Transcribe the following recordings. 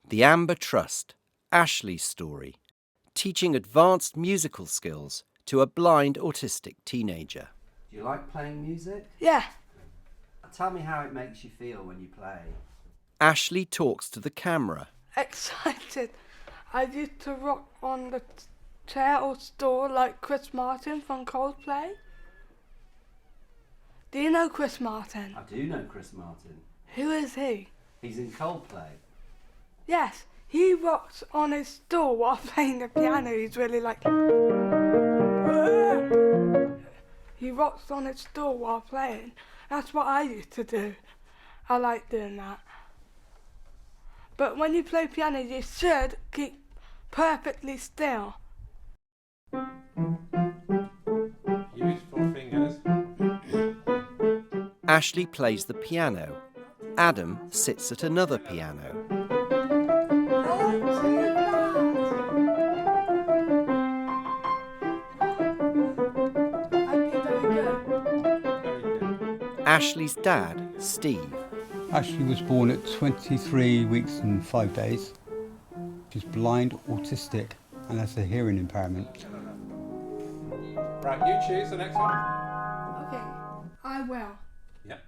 The Amber Trust, Ashleigh's story, teaching advanced musical skills to a blind autistic teenager. Do you like playing music? Yeah. Tell me how it makes you feel when you play. Ashleigh talks to the camera. Excited. I used to rock on the chair or stool like Chris Martin from Coldplay. Do you know Chris Martin? I do know Chris Martin. Who is he? He's in Coldplay. Yes, he rocks on his stool while playing the piano. He's really like... He rocks on his stool while playing. That's what I used to do. I like doing that. But when you play piano, you should keep perfectly still. Use 4 fingers. Ashleigh plays the piano. Adam sits at another piano. Ashleigh's dad, Steve. Ashleigh was born at 23 weeks and 5 days. She's blind, autistic, and has a hearing impairment. Right, you choose the next one. Okay, I will. Yep.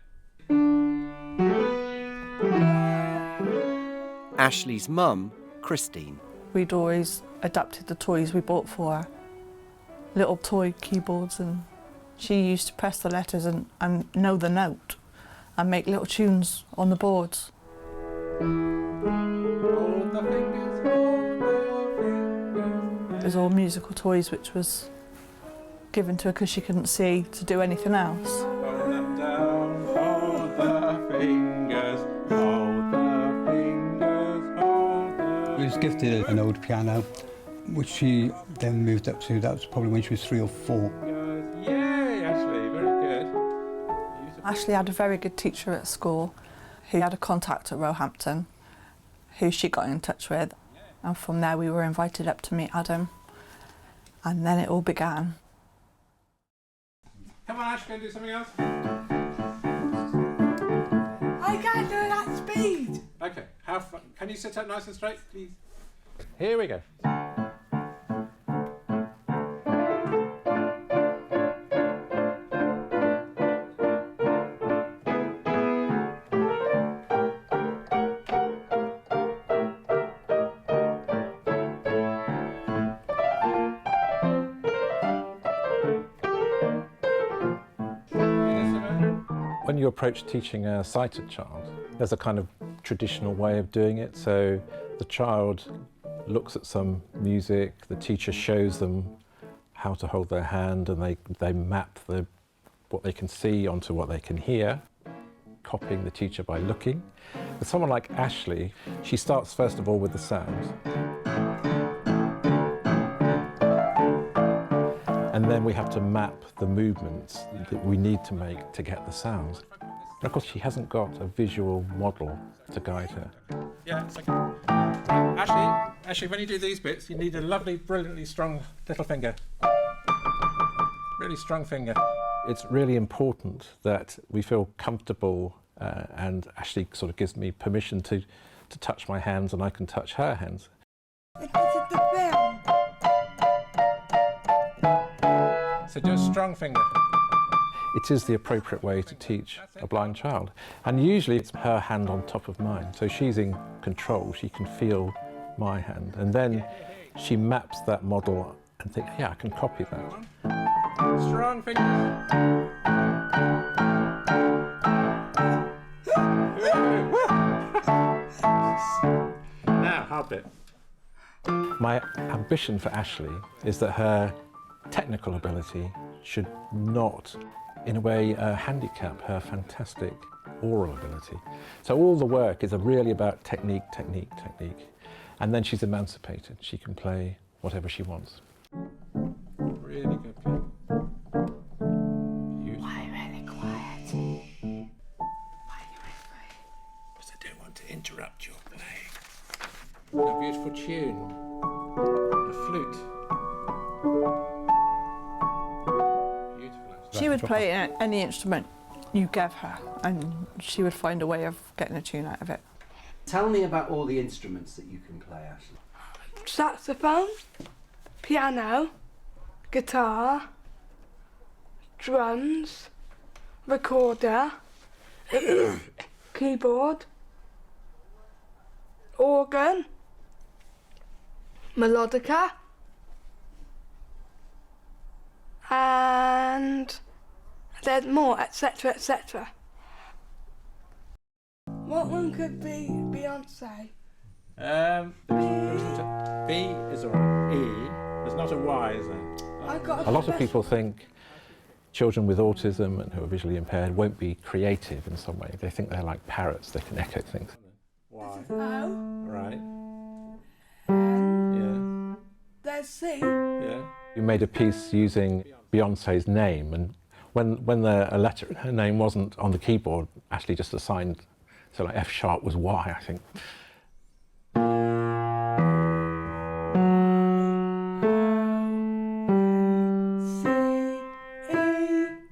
Ashleigh's mum, Christine. We'd always adapted the toys we bought for her. Little toy keyboards, and she used to press the letters and know the note and make little tunes on the boards. Hold the fingers, hold the fingers. It was all musical toys which was given to her because she couldn't see to do anything else. Hold them down, hold the fingers, hold the fingers, hold the She was gifted an old piano, which she then moved up to. That was probably when she was 3 or 4. fingers. Yay, Ashleigh, very good. Beautiful. Ashleigh had a very good teacher at school who had a contact at Roehampton, who she got in touch with. And from there we were invited up to meet Adam. And then it all began. Come on, Ash, go and do something else. I can't do it at speed. Okay, can you sit up nice and straight, please? Here we go. When you approach teaching a sighted child, there's a kind of traditional way of doing it. So the child looks at some music, the teacher shows them how to hold their hand, and they map what they can see onto what they can hear, copying the teacher by looking. With someone like Ashleigh, she starts first of all with the sound. And then we have to map the movements that we need to make to get the sounds. And of course, she hasn't got a visual model to guide her. Yeah, it's okay. Ashleigh, when you do these bits, you need a lovely, brilliantly strong little finger. Really strong finger. It's really important that we feel comfortable, and Ashleigh sort of gives me permission to touch my hands, and I can touch her hands. So do a strong finger. It is the appropriate way to teach a blind child. And usually it's her hand on top of mine. So she's in control, she can feel my hand. And then she maps that model and thinks, yeah, I can copy that. Strong fingers. Now, hard bit. My ambition for Ashleigh is that her technical ability should not, in a way, handicap her fantastic oral ability. So all the work is really about technique, technique, technique. And then she's emancipated. She can play whatever she wants. Really good play. Beautiful. Why really quiet? Why are you angry? Because I don't want to interrupt your playing. A beautiful tune. A flute. She would play any instrument you gave her, and she would find a way of getting a tune out of it. Tell me about all the instruments that you can play, Ashleigh. Saxophone, piano, guitar, drums, recorder, keyboard, organ, melodica, and there's more, etc., etc. What one could be Beyonce? B is a E. There's not a Y, is there? I got A lot of people think children with autism and who are visually impaired won't be creative in some way. They think they're like parrots, they can echo things. Y. O. Right. N. Yeah. There's C. Yeah. You made a piece using Beyonce's name, and when a letter in her name wasn't on the keyboard, Ashleigh just assigned, so like F sharp was Y, I think.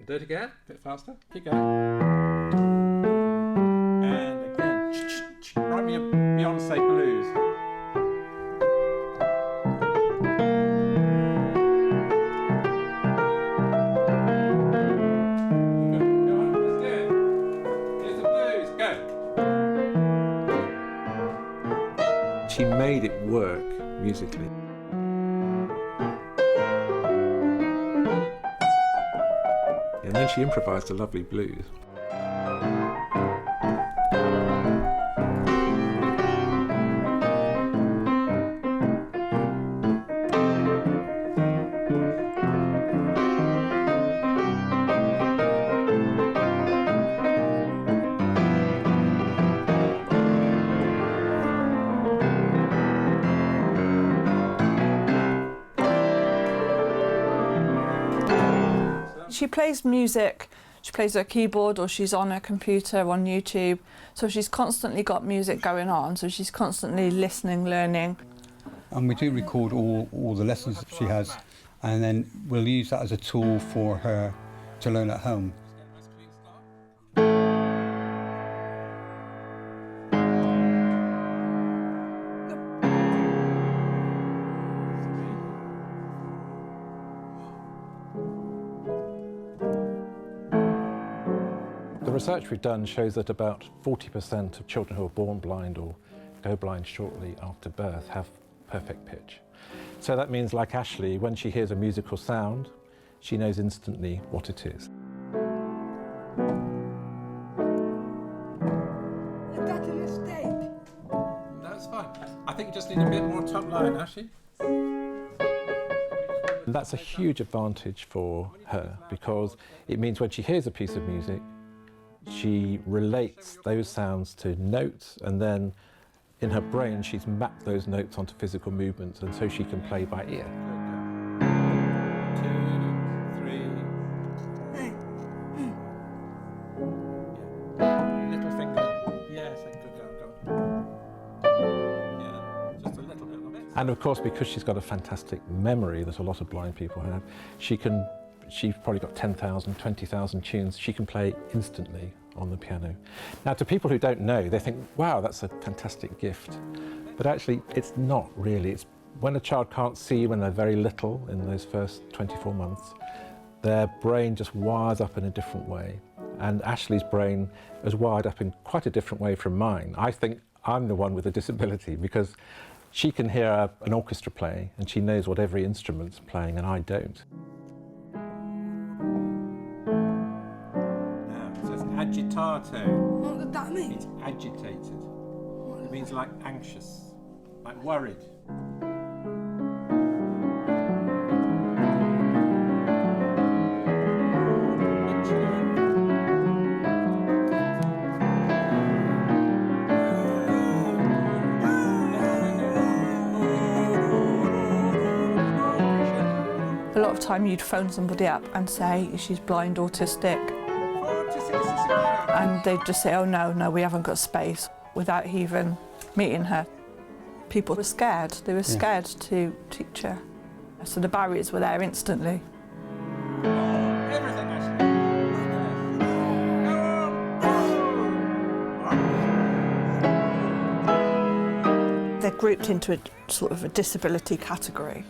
Do it again, a bit faster. Keep going. And again. Write me a Beyonce blues. Go on, let's do it. Here's the blues, go. She made it work musically. And then she improvised a lovely blues. She plays music, she plays her keyboard or she's on her computer on YouTube, so she's constantly got music going on, so she's constantly listening, learning. And we do record all the lessons that she has, and then we'll use that as a tool for her to learn at home. The research we've done shows that about 40% of children who are born blind or go blind shortly after birth have perfect pitch. So that means, like Ashleigh, when she hears a musical sound, she knows instantly what it is. Is that a mistake? That's fine. I think you just need a bit more top line, Ashleigh. And that's a huge advantage for her, because it means when she hears a piece of music, she relates those sounds to notes, and then in her brain she's mapped those notes onto physical movements, and so she can play by ear. 2, 3. Yeah. Little finger. Yes, good go. Yeah, just a little bit of it. And of course, because she's got a fantastic memory that a lot of blind people have, she's probably got 10,000, 20,000 tunes she can play instantly on the piano. Now, to people who don't know, they think, wow, that's a fantastic gift. But actually, it's not really. It's when a child can't see when they're very little, in those first 24 months, their brain just wires up in a different way. And Ashleigh's brain is wired up in quite a different way from mine. I think I'm the one with a disability, because she can hear an orchestra play and she knows what every instrument's playing, and I don't. Agitato. What does that mean? It's agitated. It means like anxious, like worried. A lot of time you'd phone somebody up and say she's blind, autistic, and they'd just say, oh no, we haven't got space, without even meeting her. People were scared. They were scared to teach her. So the barriers were there instantly. Everything, Ashleigh. grouped into a sort of a disability category.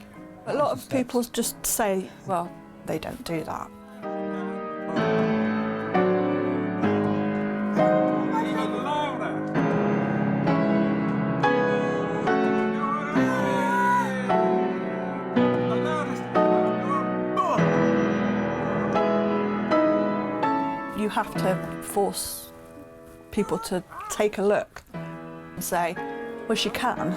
A lot of people just say, well, they don't do that. You have to force people to take a look and say, well, she can.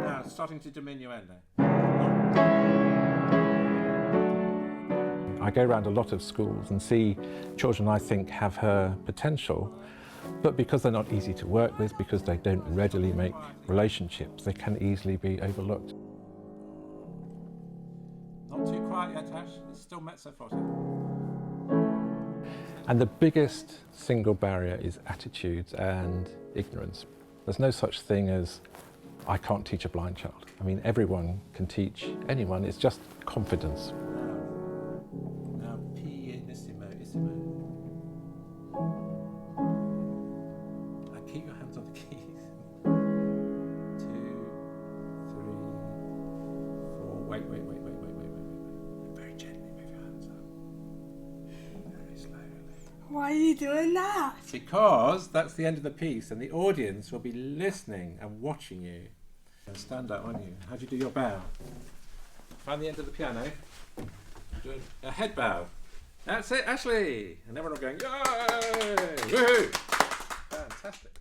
Now, starting to diminuendo. I go around a lot of schools and see children I think have her potential, but because they're not easy to work with, because they don't readily make relationships, they can easily be overlooked. Not too quiet yet, Ash. It's still mezzo forte. And the biggest single barrier is attitudes and ignorance. There's no such thing as, I can't teach a blind child. I mean, everyone can teach anyone. It's just confidence. Keep your hands on the keys. 2, 3, 4. Wait. Very gently move your hands up. Very slowly. Why are you doing that? Because that's the end of the piece and the audience will be listening and watching you. And stand up, won't you? How do you do your bow? Find the end of the piano. Do a head bow. That's it, Ashleigh! And everyone will go, yay! Woohoo! Fantastic.